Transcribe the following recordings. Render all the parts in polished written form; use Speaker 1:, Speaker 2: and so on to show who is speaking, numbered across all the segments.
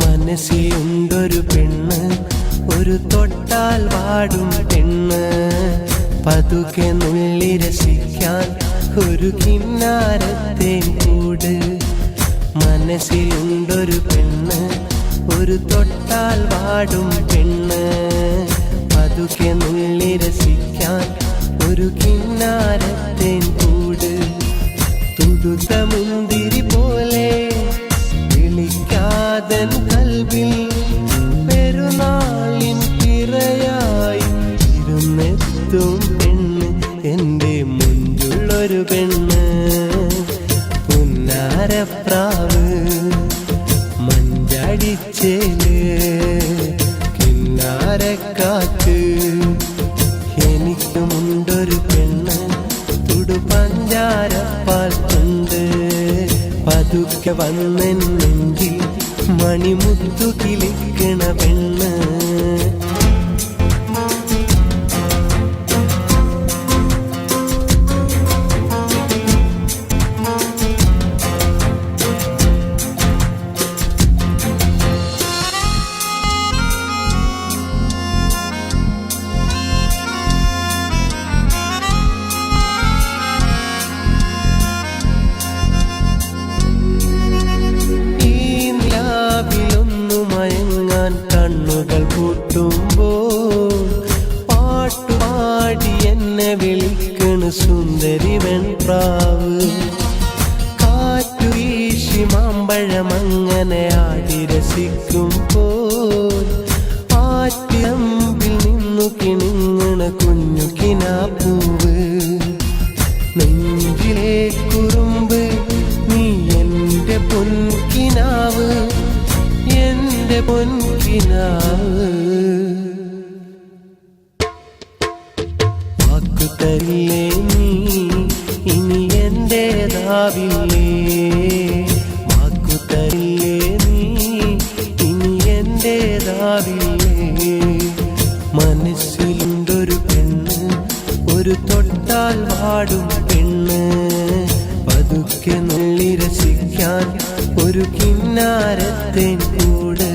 Speaker 1: മനസ്സിലുണ്ടൊരു പെണ്ണ്, ഒരു തൊട്ടാൽ വാടും പെണ്ണ്, പതുക്കെ നുള്ളി രസിക്കാൻ ഒരു കിന്നാരത്തേൻ കൂട്. മനസ്സിലുണ്ടൊരു പെണ്ണ്, ഒരു തൊട്ടാൽ വാടും പെണ്ണ്, പതുക്കെ നുള്ളി രസിക്കാൻ ഒരു കിന്നാരത്തേൻ കൂട്. തുടുത്ത മുന്തിരി പോലെ വിളിക്കാതൻ കൽവിൽ പെരുന്നാളിൻ തിരയായി ഇരുന്നെത്തും പെണ്ണ്, എൻ്റെ മുഞ്ചുള്ളൊരു പെണ്ണ്. പുന്നാരപ്രാവ് മഞ്ചടിച്ചേല് കിന്നാരക്കാറ്റ്. എനിക്കുമുണ്ടൊരു പെണ്ണ്, തുടു പഞ്ചാരപ്പാൽ കൊണ്ട്, പതുക്കെ വന്നെങ്കിൽ മണിമുത്തു കിളിക്കണ പെണ്ണ്. കണ്ണുകൾ പൂട്ടുമ്പോൾ പാട്ടുപാടി എന്നെ വിളിക്കണ് സുന്ദരി വെൺപ്രാവ്. കാറ്റു വീശി മാമ്പഴമങ്ങനെ ആടി രസിക്കുമ്പോൾ ആറ്റിലമ്പിൽ നിന്നു കിണിങ്ങണ കുഞ്ഞു കിനാപ്പൂവ്. നെഞ്ചിലെ കുറുമ്പ് നീ എൻ്റെ പൊൻകിനാവ്, എൻ്റെ പൊൻകിനാവ്. വാക്കുതരില്ലേ നീ ഇനി എന്റേതാവില്ലേ, വാക്കുതരില്ലേ നീ ഇനി എന്റേതാവില്ലേ. മനസ്സിലുണ്ടൊരു പെണ്ണ്, ഒരു തൊട്ടാൽ വാടും പെണ്ണ്, പതുക്കെ നുള്ളി രസിക്കാൻ ഒരു കിന്നാരത്തേൻ കൂട്.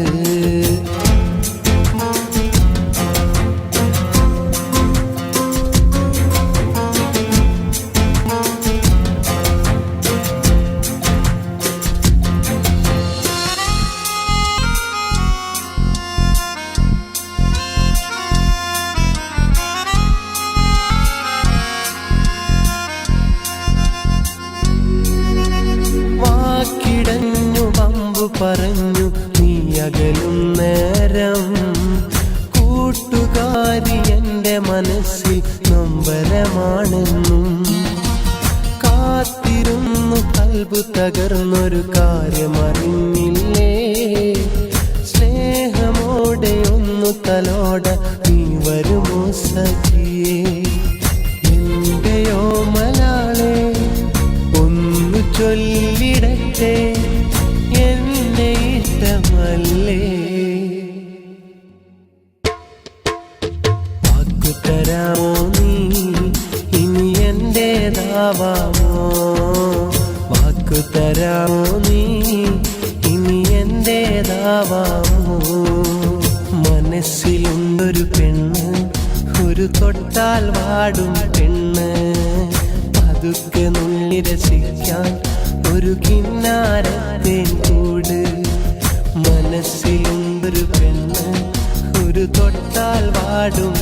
Speaker 1: വാക്കിടഞ്ഞു പമ്പു പറഞ്ഞു നീ അകലും നേരം, കൂട്ടുകാരി എൻ്റെ മനസ്സിൽ നൊമ്പരമാണെന്നും. കാത്തിരുന്നു കൽബ് തകർന്നൊരു കാര്യമറിഞ്ഞില്ലേ, സ്നേഹമോടെ ഒന്നു തലോട നീ വരുമോ സഖിയേ. എൻ്റെയോ മലാളെ ഒന്നു ചൊല്ലിടട്ടെ, എന്നെ ഇഷ്ടമല്ലേ. വാക്കുതരാമോ നീ ഇനി എന്റേതാവാമോ, വാക്കുതരാമോ നീ ഇനി എന്റേതാവാമോ. മനസ്സിലുണ്ടൊരു പെണ്ണ്, ഒരു തൊട്ടാൽ വാടും പെണ്ണ്, പതുക്കെ നുള്ളി രസിക്കാൻ ഒരു കിന്നാരത്തേൻ കൂട്. മനസ്സിലുണ്ടൊരു പെണ്ണ്, ഒരു തൊട്ടാൽ വാടും